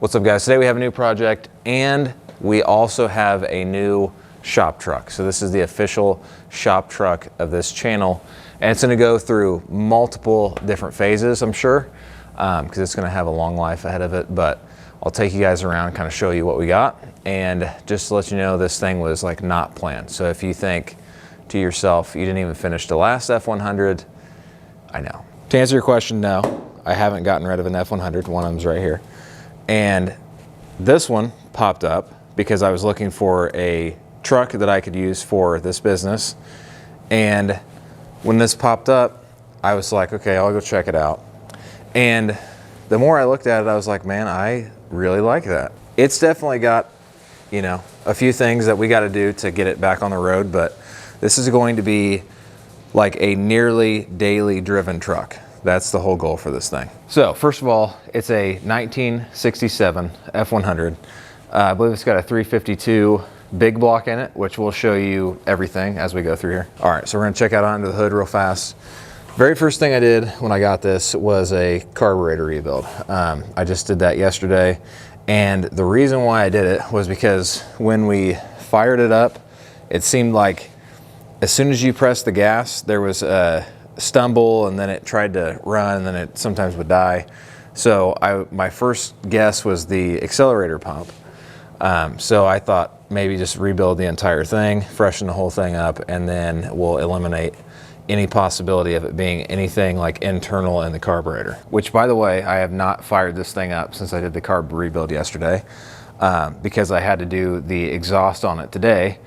What's up, guys? Today we have a new project and we also have a new shop truck. So this is the official shop truck of this channel, and it's going to go through multiple different phases, I'm sure, because it's going to have a long life ahead of it. But I'll take you guys around, kind of show you what we got, and just to let you know, this thing was like not planned. So if you think to yourself, you didn't even finish the last F100, I know. To answer your question, no, I haven't gotten rid of an F100. One of them's right here. And this one popped up because I was looking for a truck that I could use for this business. And when this popped up, I was like, okay, I'll go check it out. And the more I looked at it, I was like, man, I really like that. It's definitely got, you know, a few things that we got to do to get it back on the road, but this is going to be like a nearly daily driven truck. That's the whole goal for this thing. So first of all, it's a 1967 F100. I believe it's got a 352 big block in it, which will show you everything as we go through here. All right, so we're gonna check out under the hood real fast. Very first thing I did when I got this was a carburetor rebuild. I just did that yesterday. And the reason why I did it was because when we fired it up, it seemed like as soon as you press the gas, there was a stumble, and then it tried to run, and then it sometimes would die. So my first guess was the accelerator pump. So I thought maybe just rebuild the entire thing, freshen the whole thing up, and then we'll eliminate any possibility of it being anything like internal in the carburetor. Which, by the way, I have not fired this thing up since I did the carb rebuild yesterday, because I had to do the exhaust on it today.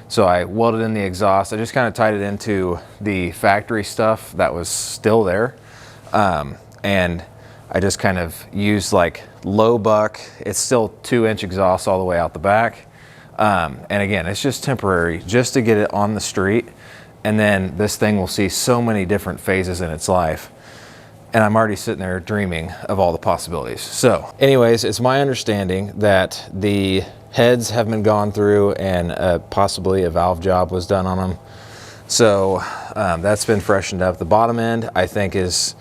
So I welded in the exhaust. I just kind of tied it into the factory stuff that was still there. And I just kind of used like low buck. It's still 2-inch exhaust all the way out the back. And again, it's just temporary, just to get it on the street. And then this thing will see so many different phases in its life. And I'm already sitting there dreaming of all the possibilities. So anyways, it's my understanding that the heads have been gone through and possibly a valve job was done on them. So that's been freshened up. The bottom end, I think, is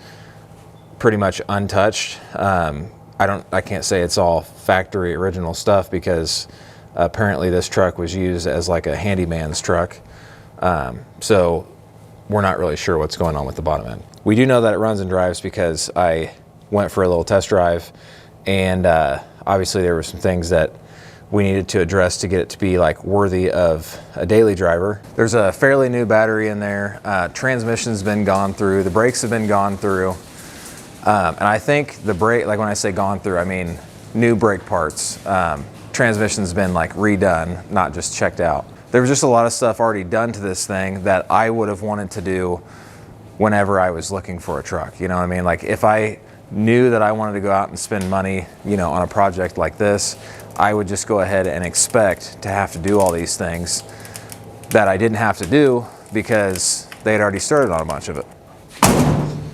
pretty much untouched. I can't say it's all factory original stuff, because apparently this truck was used as like a handyman's truck. So we're not really sure what's going on with the bottom end. We do know that it runs and drives because I went for a little test drive, and obviously there were some things that we needed to address to get it to be like worthy of a daily driver. There's a fairly new battery in there. Transmission's been gone through. The brakes have been gone through. And I think the brake, like when I say gone through, I mean new brake parts. Transmission's been like redone, not just checked out. There was just a lot of stuff already done to this thing that I would have wanted to do whenever I was looking for a truck. You know what I mean? Like if I knew that I wanted to go out and spend money, you know, on a project like this, I would just go ahead and expect to have to do all these things that I didn't have to do because they had already started on a bunch of it.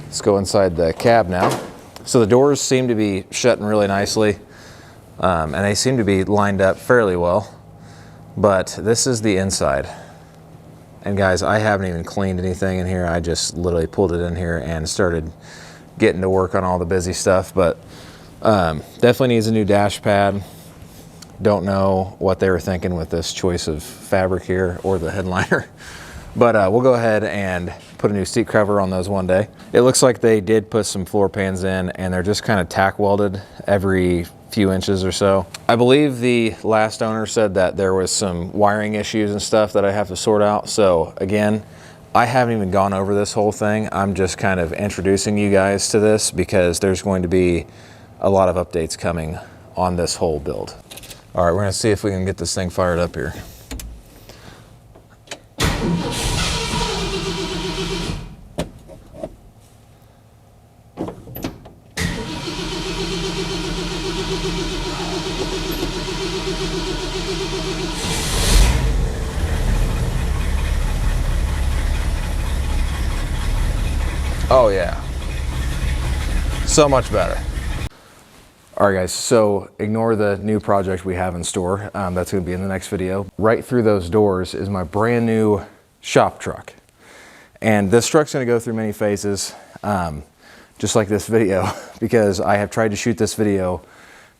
Let's go inside the cab now. So the doors seem to be shutting really nicely, and they seem to be lined up fairly well. But this is the inside. And guys, I haven't even cleaned anything in here. I just literally pulled it in here and started getting to work on all the busy stuff. But definitely needs a new dash pad. Don't know what they were thinking with this choice of fabric here or the headliner. But we'll go ahead and put a new seat cover on those one day. It looks like they did put some floor pans in, and they're just kind of tack welded every few inches or so. I believe the last owner said that there was some wiring issues and stuff that I have to sort out. So again, I haven't even gone over this whole thing. I'm just kind of introducing you guys to this because there's going to be a lot of updates coming on this whole build. All right, we're gonna see if we can get this thing fired up here. Oh yeah, so much better. All right guys, so ignore the new project we have in store. That's gonna be in the next video. Right through those doors is my brand new shop truck. And this truck's gonna go through many phases, just like this video, because I have tried to shoot this video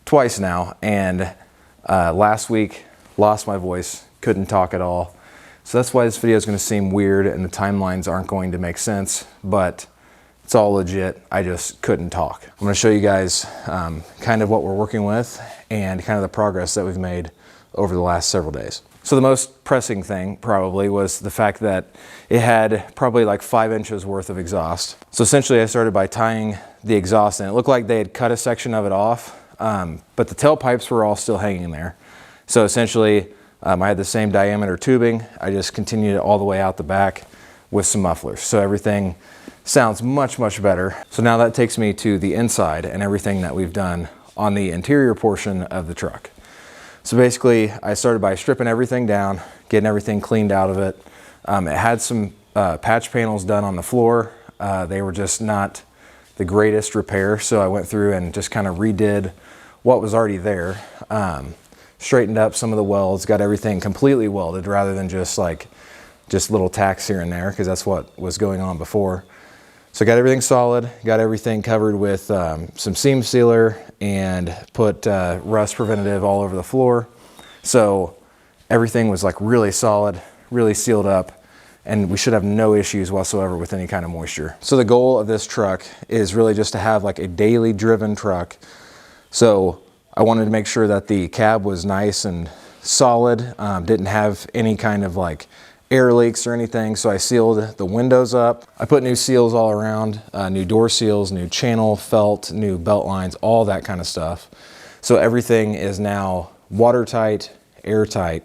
twice now, and last week lost my voice, couldn't talk at all. So that's why this video is going to seem weird and the timelines aren't going to make sense, but it's all legit. I just couldn't talk. I'm going to show you guys kind of what we're working with and kind of the progress that we've made over the last several days. So the most pressing thing probably was the fact that it had probably like 5 inches worth of exhaust. So essentially I started by tying the exhaust in. It looked like they had cut a section of it off, but the tailpipes were all still hanging there. So essentially I had the same diameter tubing. I just continued it all the way out the back with some mufflers. So everything sounds much, much better. So now that takes me to the inside and everything that we've done on the interior portion of the truck. So basically I started by stripping everything down, getting everything cleaned out of it. It had some patch panels done on the floor. They were just not the greatest repair. So I went through and just kind of redid what was already there. Straightened up some of the welds, got everything completely welded rather than just little tacks here and there, because that's what was going on before. So got everything solid, got everything covered with some seam sealer and put rust preventative all over the floor. So everything was like really solid, really sealed up, and we should have no issues whatsoever with any kind of moisture. So the goal of this truck is really just to have like a daily driven truck. So I wanted to make sure that the cab was nice and solid, didn't have any kind of like air leaks or anything. So I sealed the windows up. I put new seals all around, new door seals, new channel felt, new belt lines, all that kind of stuff. So everything is now watertight, airtight.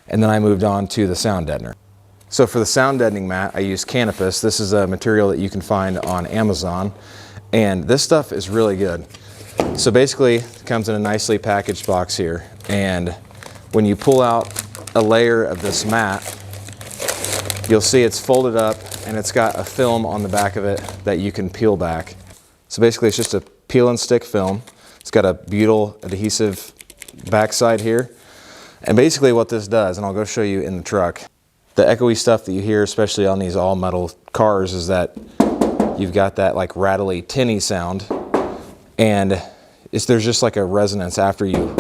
And then I moved on to the sound deadener. So for the sound deadening mat, I use Canopus. This is a material that you can find on Amazon. And this stuff is really good. So basically it comes in a nicely packaged box here. And when you pull out a layer of this mat, you'll see it's folded up and it's got a film on the back of it that you can peel back. So basically it's just a peel and stick film. It's got a butyl adhesive backside here. And basically what this does, and I'll go show you in the truck, the echoey stuff that you hear, especially on these all metal cars, is that you've got that like rattly, tinny sound. And there's just like a resonance after you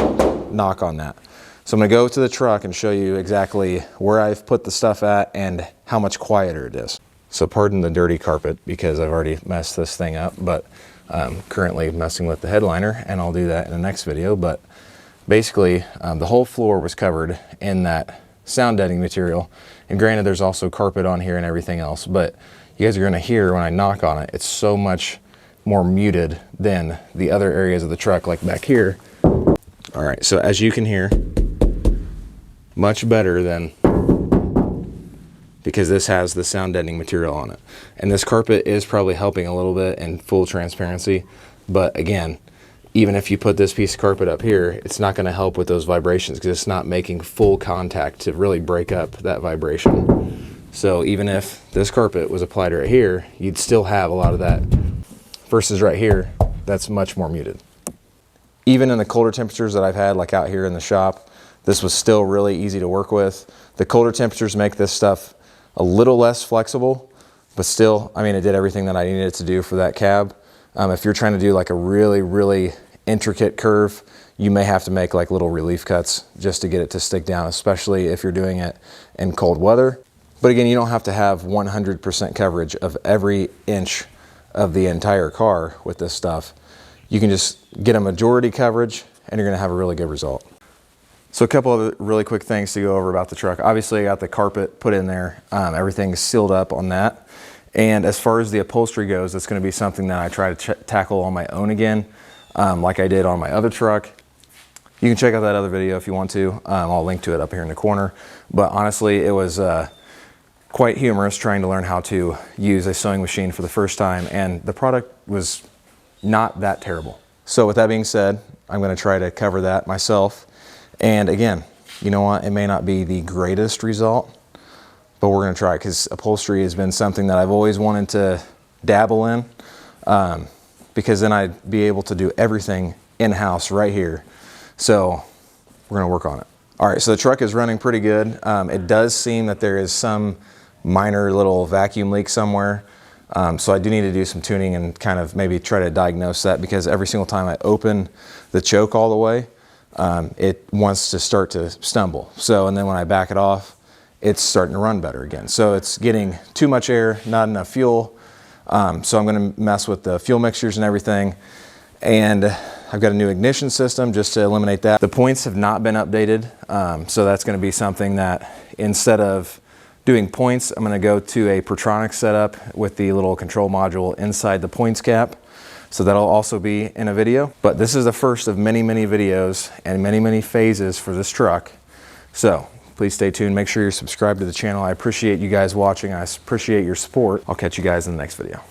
knock on that. So I'm gonna go to the truck and show you exactly where I've put the stuff at and how much quieter it is. So pardon the dirty carpet because I've already messed this thing up, but I'm currently messing with the headliner and I'll do that in the next video. But basically the whole floor was covered in that sound deadening material. And granted, there's also carpet on here and everything else, but you guys are gonna hear when I knock on it, it's so much more muted than the other areas of the truck, like back here. All right, so as you can hear, much better than, because this has the sound deadening material on it. And this carpet is probably helping a little bit in full transparency. But again, even if you put this piece of carpet up here, it's not gonna help with those vibrations because it's not making full contact to really break up that vibration. So even if this carpet was applied right here, you'd still have a lot of that, versus right here, that's much more muted. Even in the colder temperatures that I've had, like out here in the shop, this was still really easy to work with. The colder temperatures make this stuff a little less flexible, but still, I mean, it did everything that I needed it to do for that cab. If you're trying to do like a really, really intricate curve, you may have to make like little relief cuts just to get it to stick down, especially if you're doing it in cold weather. But again, you don't have to have 100% coverage of every inch of the entire car with this stuff. You can just get a majority coverage and you're gonna have a really good result. So a couple of really quick things to go over about the truck. Obviously I got the carpet put in there. Everything's sealed up on that. And as far as the upholstery goes, it's gonna be something that I try to tackle on my own again, like I did on my other truck. You can check out that other video if you want to. I'll link to it up here in the corner. But honestly, it was quite humorous trying to learn how to use a sewing machine for the first time, and the product was not that terrible. So with that being said, I'm gonna try to cover that myself. And again, you know what, it may not be the greatest result, but we're gonna try it because upholstery has been something that I've always wanted to dabble in, because then I'd be able to do everything in-house right here. So we're gonna work on it. All right, so the truck is running pretty good. It does seem that there is some minor little vacuum leak somewhere. So I do need to do some tuning and kind of maybe try to diagnose that, because every single time I open the choke all the way, it wants to start to stumble. So, and then when I back it off, it's starting to run better again. So it's getting too much air, not enough fuel. So I'm going to mess with the fuel mixtures and everything. And I've got a new ignition system just to eliminate that. The points have not been updated. So that's going to be something that, instead of doing points, I'm going to go to a Protronics setup with the little control module inside the points cap. So that'll also be in a video. But this is the first of many, many videos and many, many phases for this truck. So please stay tuned. Make sure you're subscribed to the channel. I appreciate you guys watching. I appreciate your support. I'll catch you guys in the next video.